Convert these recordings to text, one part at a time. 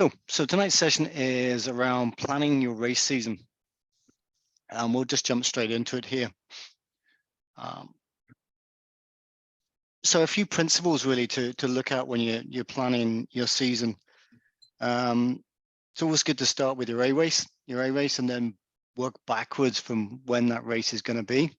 So tonight's session is around planning your race season, and we'll just jump straight into it here. So a few principles really to look at when you're planning your season. It's always good to start with your A race, and then work backwards from when that race is going to be.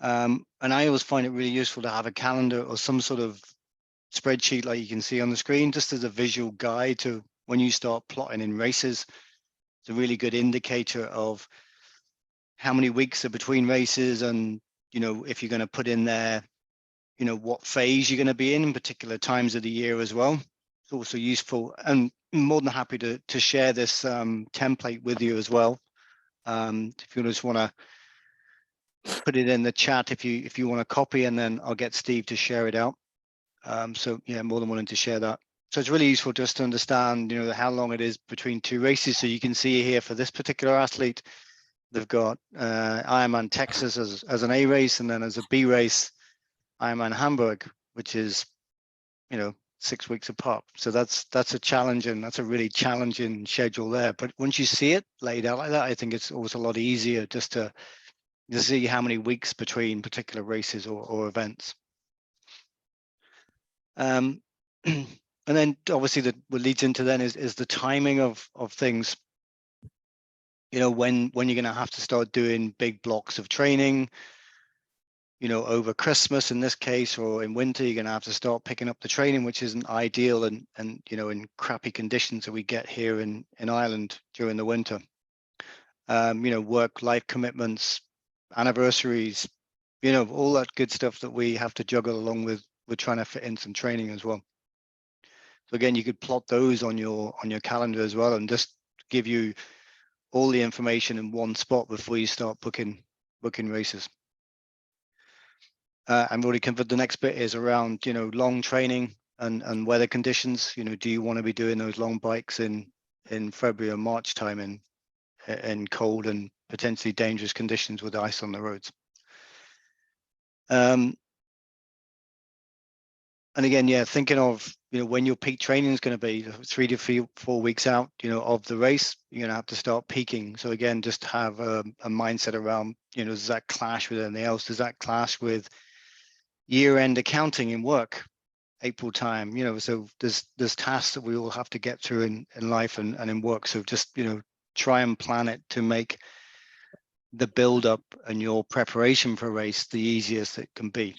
And I always find it really useful to have a calendar or some sort of spreadsheet like you can see on the screen, just as a visual guide to when you start plotting in races. It's a really good indicator of how many weeks are between races, and if you're going to put in there what phase you're going to be in particular times of the year as well. It's also useful, and more than happy to share this template with you as well. If you just want to put it in the chat, if you want to copy, and then I'll get Steve to share it out. So yeah, more than willing to share that. So it's really useful just to understand how long it is between two races. So you can see here for this particular athlete, they've got Ironman Texas as an A race, and then as a B race, Ironman Hamburg, which is 6 weeks apart. So that's a challenge, and that's a really challenging schedule there. But once you see it laid out like that, I think it's always a lot easier just to see how many weeks between particular races or events. And then obviously what leads into then is the timing of things. When you're going to have to start doing big blocks of training, over Christmas in this case, or in winter, you're going to have to start picking up the training, which isn't ideal, and in crappy conditions that we get here in Ireland during the winter. Work life commitments, anniversaries, all that good stuff that we have to juggle along with trying to fit in some training as well. So again, you could plot those on your calendar as well, and just give you all the information in one spot before you start booking races. I've already covered the next bit is around long training and weather conditions. Do you want to be doing those long bikes in February or March time in cold and potentially dangerous conditions with ice on the roads? And again, yeah, thinking of when your peak training is going to be 3 to 4 weeks out of the race, you're going to have to start peaking. So again, just have a mindset around does that clash with anything else? Does that clash with year-end accounting in work, April time? So there's tasks that we all have to get through in life and in work. So just try and plan it to make the build up and your preparation for a race the easiest it can be.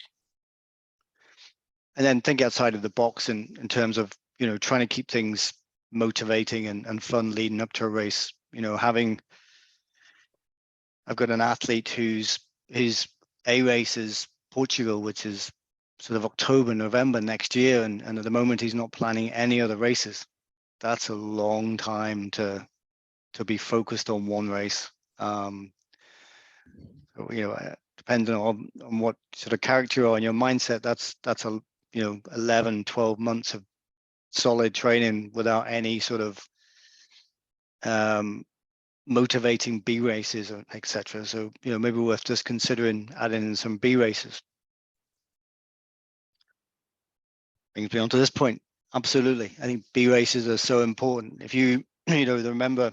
And then think outside of the box in terms of trying to keep things motivating and fun leading up to a race. I've got an athlete whose A race is Portugal, which is sort of October, November next year, and at the moment he's not planning any other races. That's a long time to be focused on one race. Depending on what sort of character you are and your mindset, that's a 11, 12 months of solid training without any sort of motivating B races, etc. So maybe worth just considering adding in some B races. Brings me on to this point. Absolutely, I think B races are so important. If you remember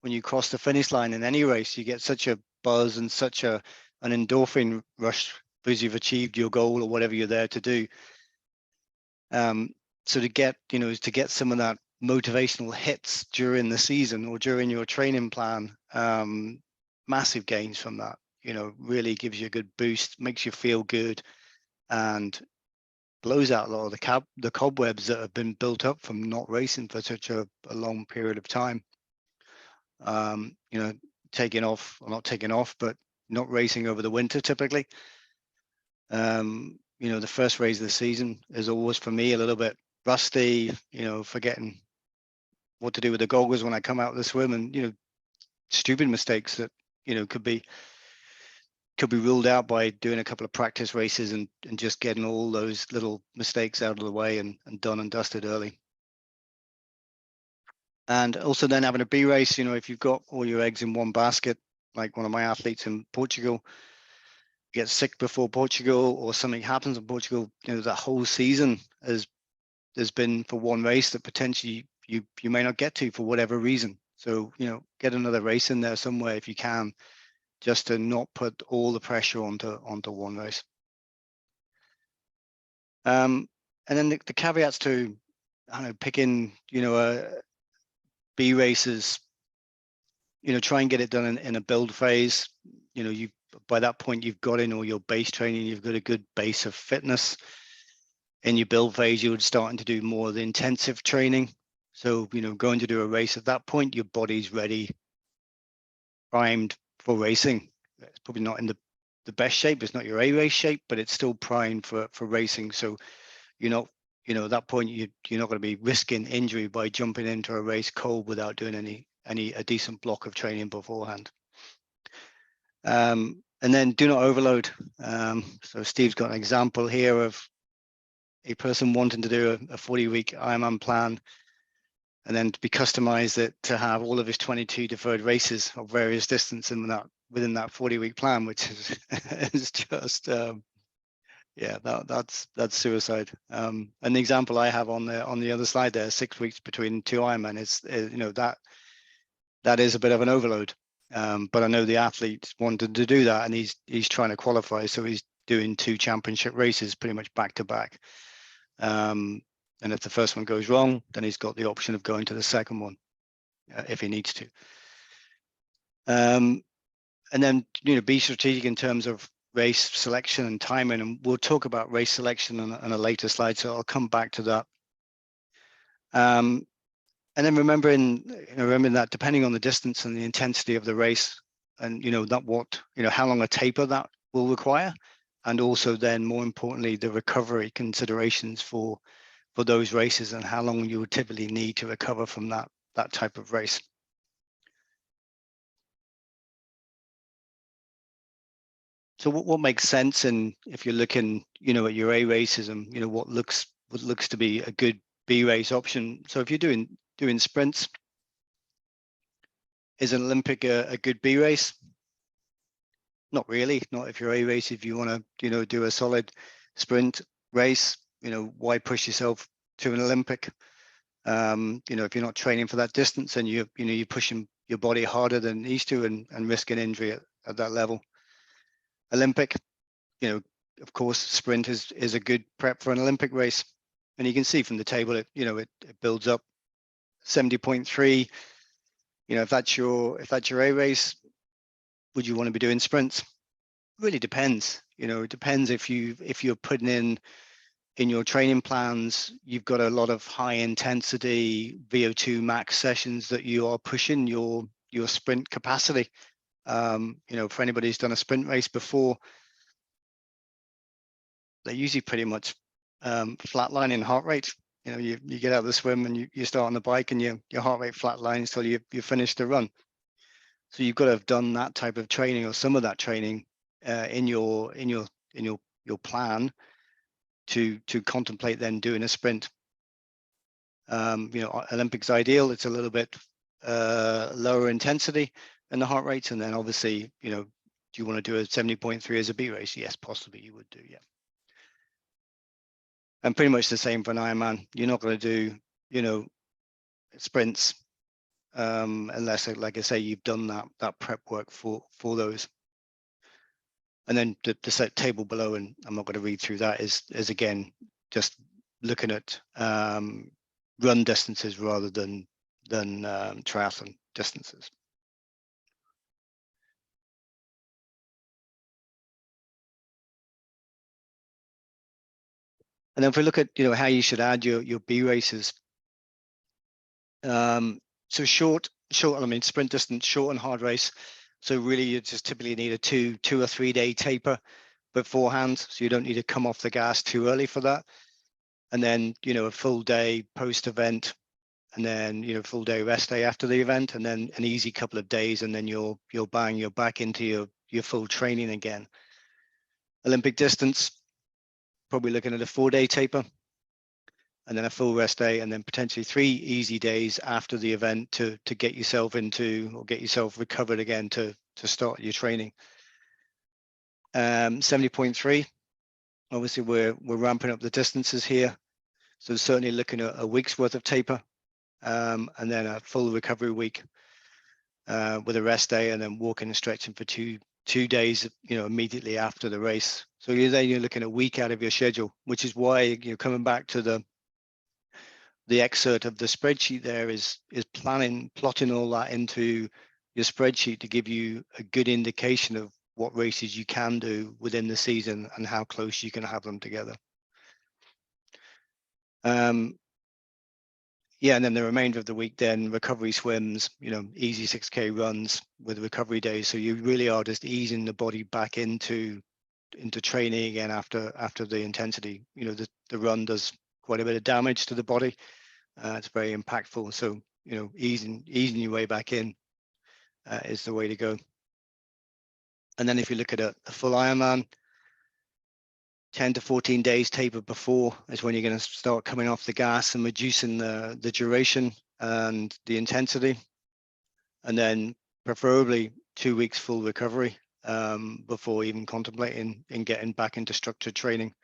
when you cross the finish line in any race, you get such a buzz and such an endorphin rush because you've achieved your goal or whatever you're there to do. So to get some of that motivational hits during the season or during your training plan, massive gains from that. Really gives you a good boost, makes you feel good, and blows out a lot of the cobwebs that have been built up from not racing for such a long period of time. Taking off, or not taking off, but not racing over the winter typically. The first race of the season is always for me a little bit rusty, forgetting what to do with the goggles when I come out of the swim, and stupid mistakes that could be ruled out by doing a couple of practice races and just getting all those little mistakes out of the way and done and dusted early. And also then having a B race, if you've got all your eggs in one basket, like one of my athletes in Portugal gets sick before Portugal, or something happens in Portugal, that whole season has been for one race that potentially you may not get to for whatever reason. So, you know, get another race in there somewhere if you can, just to not put all the pressure onto one race. And then the caveats to, I don't know, picking, you know, B races, you know, try and get it done in a build phase. You know, you by that point you've got in all your base training, you've got a good base of fitness. In your build phase, you're starting to do more of the intensive training. So, you know, going to do a race at that point, your body's ready, primed for racing. It's probably not in the best shape. It's not your A race shape, but it's still primed for racing. So you're not, you know, at that point you're not going to be risking injury by jumping into a race cold without doing a decent block of training beforehand. And then do not overload. So Steve's got an example here of a person wanting to do a 40-week Ironman plan, and then to be customized it to have all of his 22 deferred races of various distance within that 40-week plan, which is just yeah, that's suicide. And the example I have on the other slide there, 6 weeks between 2 Ironman, is you know, that is a bit of an overload. But I know the athlete wanted to do that, and he's trying to qualify, so he's doing 2 championship races pretty much back to back. And if the first one goes wrong, then he's got the option of going to the second one if he needs to. And then, you know, be strategic in terms of race selection and timing, and we'll talk about race selection on a later slide, so I'll come back to that. And then remembering that depending on the distance and the intensity of the race, and you know how long a taper that will require, and also then more importantly the recovery considerations for those races and how long you would typically need to recover from that type of race. So what makes sense, and if you're looking, you know, at your A races and you know what looks to be a good B race option. So if you're doing sprints, is an Olympic a good B race? Not really. Not if you're A race. If you want to, you know, do a solid sprint race, you know, why push yourself to an Olympic? You know, if you're not training for that distance, and you're pushing your body harder than it needs to and risking injury at that level. Olympic, you know, of course, sprint is a good prep for an Olympic race, and you can see from the table it builds up 70.3. You know, if that's your A race, would you want to be doing sprints? Really depends. You know, it depends if you're putting in your training plans, you've got a lot of high intensity VO2 max sessions that you are pushing your sprint capacity. You know, for anybody who's done a sprint race before, they're usually pretty much flatlining heart rate. You know, you get out of the swim and you start on the bike, and your heart rate flatlines till you finish the run. So you've got to have done that type of training or some of that training in your plan to contemplate then doing a sprint. You know, Olympics ideal, it's a little bit lower intensity in the heart rates, and then obviously, you know, do you want to do a 70.3 as a B race? Yes, possibly you would do, yeah. And pretty much the same for an Ironman. You're not going to do, you know, sprints unless, like I say, you've done that prep work for those. And then the set table below, and I'm not going to read through that, is again just looking at run distances rather than triathlon distances. And then if we look at, you know, how you should add your B races, so short, I mean sprint distance, short and hard race. So really you just typically need a two or 3 day taper beforehand, so you don't need to come off the gas too early for that. And then, you know, a full day post event, and then, you know, full day rest day after the event, and then an easy couple of days, and then you're back into your full training again. Olympic distance, probably looking at a 4 day taper, and then a full rest day, and then potentially 3 easy days after the event to get yourself into, or get yourself recovered again to start your training. 70.3, obviously we're ramping up the distances here, so certainly looking at a week's worth of taper. and then a full recovery week with a rest day, and then walking and stretching for two days, immediately after the race. So you're looking a week out of your schedule, which is why you're coming back to the excerpt of the spreadsheet there is plotting all that into your spreadsheet to give you a good indication of what races you can do within the season and how close you can have them together. Yeah, and then the remainder of the week, then recovery swims, easy 6K runs with recovery days. So you really are just easing the body back into training again after the intensity. The run does quite a bit of damage to the body. It's very impactful. So easing your way back in is the way to go. And then if you look at a full Ironman, 10 to 14 days taper before is when you're going to start coming off the gas and reducing the duration and the intensity. And then preferably 2 weeks full recovery before even contemplating in getting back into structured training.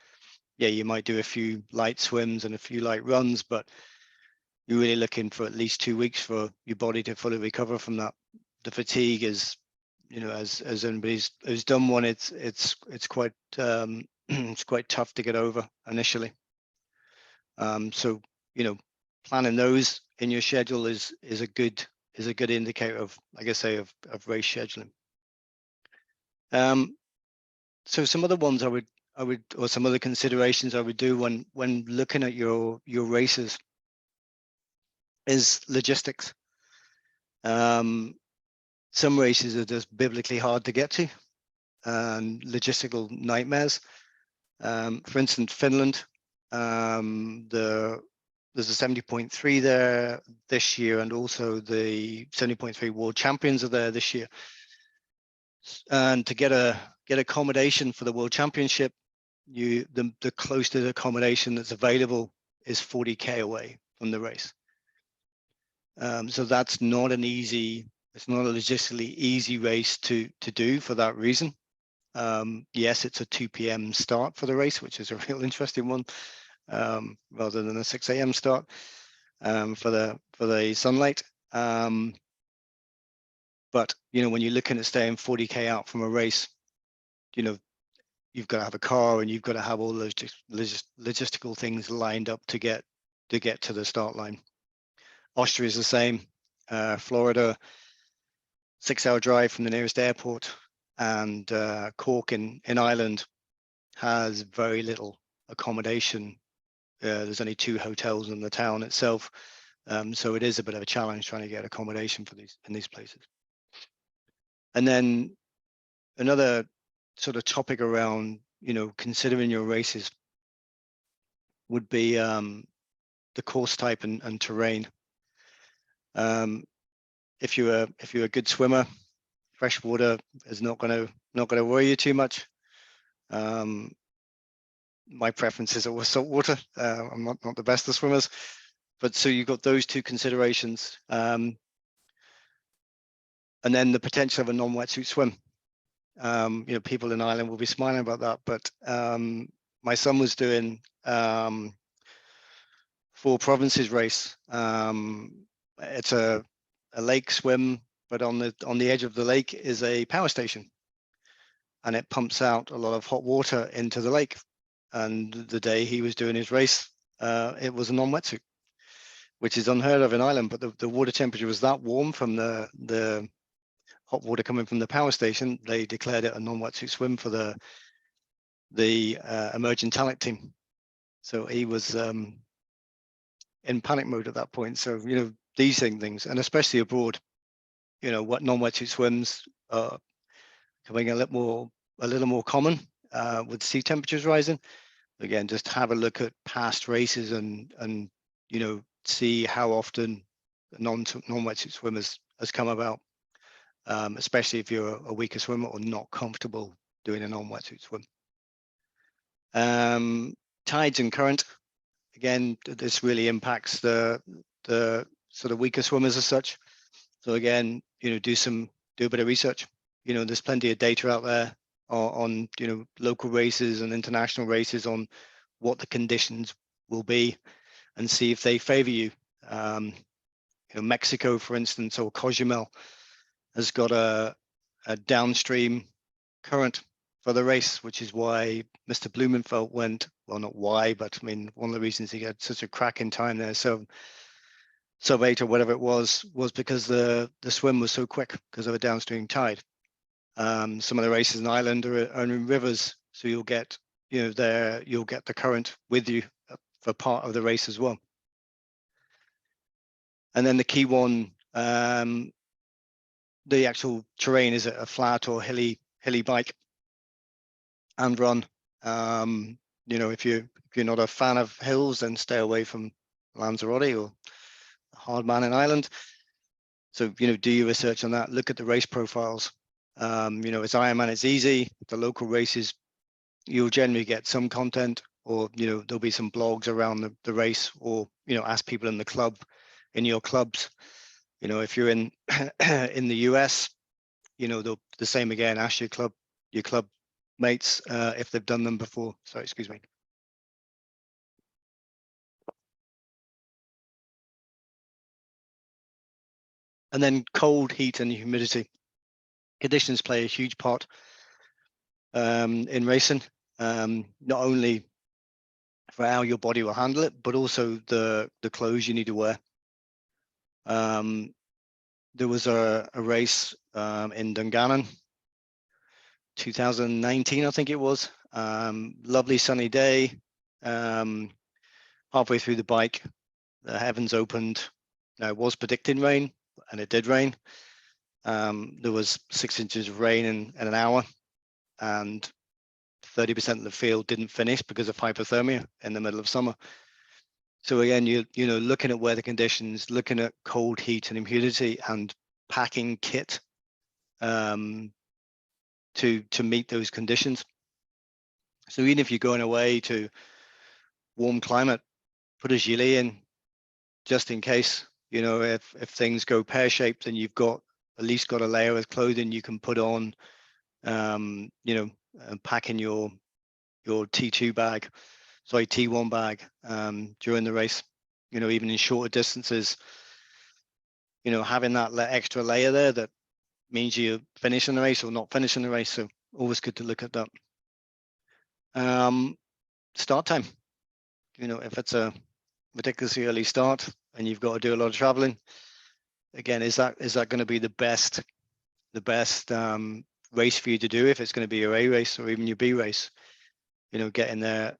Yeah, you might do a few light swims and a few light runs, but you're really looking for at least 2 weeks for your body to fully recover from that. The fatigue is, as anybody's who's done one, it's quite it's quite tough to get over initially. So planning those in your schedule is a good indicator of, like I say, of race scheduling. So some other ones I would or some other considerations I would do when looking at your races is logistics. Some races are just biblically hard to get to, and logistical nightmares. For instance, Finland, there's a 70.3 there this year, and also the 70.3 World Champions are there this year. And to get accommodation for the World Championship, the closest accommodation that's available is 40K away from the race. So that's not it's not a logistically easy race to do for that reason. Yes, it's a 2 p.m. start for the race, which is a real interesting one, rather than a 6 a.m. start for the sunlight. But when you're looking at staying 40K out from a race, you've got to have a car and you've got to have all those logistical things lined up to get to the start line. Austria is the same. Florida, 6-hour drive from the nearest airport, and Cork in Ireland has very little accommodation. There's only 2 hotels in the town itself, so it is a bit of a challenge trying to get accommodation in these places. And then another sort of topic around considering your races would be the course type and terrain. If you're a good swimmer, freshwater is not going to worry you too much. My preference is always saltwater. I'm not the best of swimmers, but so you've got those 2 considerations, and then the potential of a non-wetsuit swim. People in Ireland will be smiling about that, but my son was doing 4 Provinces race. It's a lake swim, but on the edge of the lake is a power station, and it pumps out a lot of hot water into the lake. And the day he was doing his race, it was a non-wetsuit, which is unheard of in Ireland. But the water temperature was that warm from the hot water coming from the power station, they declared it a non-wetsuit swim for the emerging talent team. So he was in panic mode at that point. So these things, and especially abroad, what non-wetsuit swims are becoming a little more common with sea temperatures rising. Again, just have a look at past races and see how often non-wetsuit swimmers has come about, especially if you're a weaker swimmer or not comfortable doing a non-wetsuit swim. Tides and current, again, this really impacts the sort of weaker swimmers as such. So again, do a bit of research. There's plenty of data out there on local races and international races on what the conditions will be, and see if they favor you. Mexico, for instance, or Cozumel has got a downstream current for the race, which is why Mr. Blumenfeld went, well, not why, but I mean, one of the reasons he got such a crack in time there. So sub 8 or whatever it was because the swim was so quick because of a downstream tide. Some of the races in Ireland are in rivers, so you'll get, you'll get the current with you for part of the race as well. And then the key one, the actual terrain, is a flat or hilly bike and run. If you're not a fan of hills, then stay away from Lanzarote or Hardman in Ireland. So do your research on that. Look at the race profiles. It's Ironman, it's easy. The local races, you'll generally get some content, or there'll be some blogs around the race, or ask people in the club, in your clubs. If you're in in the US, the same again. Ask your club mates if they've done them before. Sorry, excuse me. And then cold, heat, and humidity. Conditions play a huge part in racing, not only for how your body will handle it, but also the clothes you need to wear. There was a race in Dungannon, 2019, I think it was. Lovely sunny day. Halfway through the bike, the heavens opened. Now, it was predicting rain, and it did rain. There was 6 inches of rain in an hour, and 30% of the field didn't finish because of hypothermia in the middle of summer. So again, looking at weather conditions, looking at cold, heat, and humidity, and packing kit to meet those conditions. So even if you're going away to warm climate, put a gilet in just in case. If things go pear-shaped, then you've got at least got a layer of clothing you can put on. Pack in your T1 bag during the race. Even in shorter distances, having that extra layer there, that means you're finishing the race or not finishing the race. So always good to look at that. Start time. If it's a ridiculously early start and you've got to do a lot of traveling, again, is that going to be the best race for you to do? If it's going to be your A race or even your B race, getting there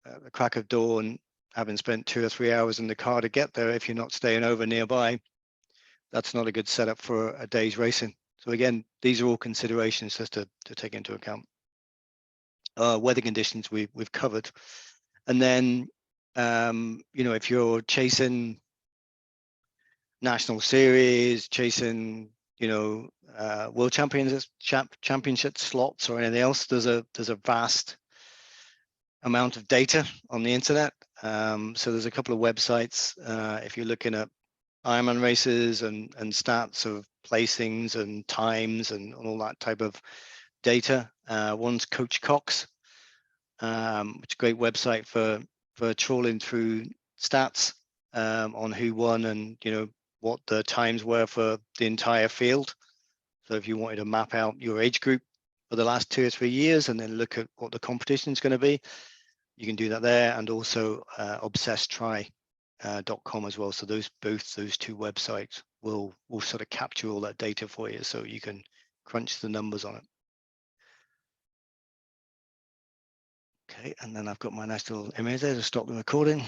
at the crack of dawn, having spent 2 or 3 hours in the car to get there, if you're not staying over nearby, that's not a good setup for a day's racing. So again, these are all considerations just to take into account. Weather conditions we've covered. And then, if you're chasing national series, chasing, world championship slots or anything else, there's a vast amount of data on the internet. So there's a couple of websites. If you're looking at Ironman races and stats of placings and times and all that type of data, one's Coach Cox, which is a great website for trawling through stats on who won and what the times were for the entire field. So if you wanted to map out your age group for the last 2 or 3 years and then look at what the competition is going to be, you can do that there. And also obsesstry.com as well. So both those two websites will sort of capture all that data for you, so you can crunch the numbers on it. Okay, and then I've got my nice little image there to stop the recording.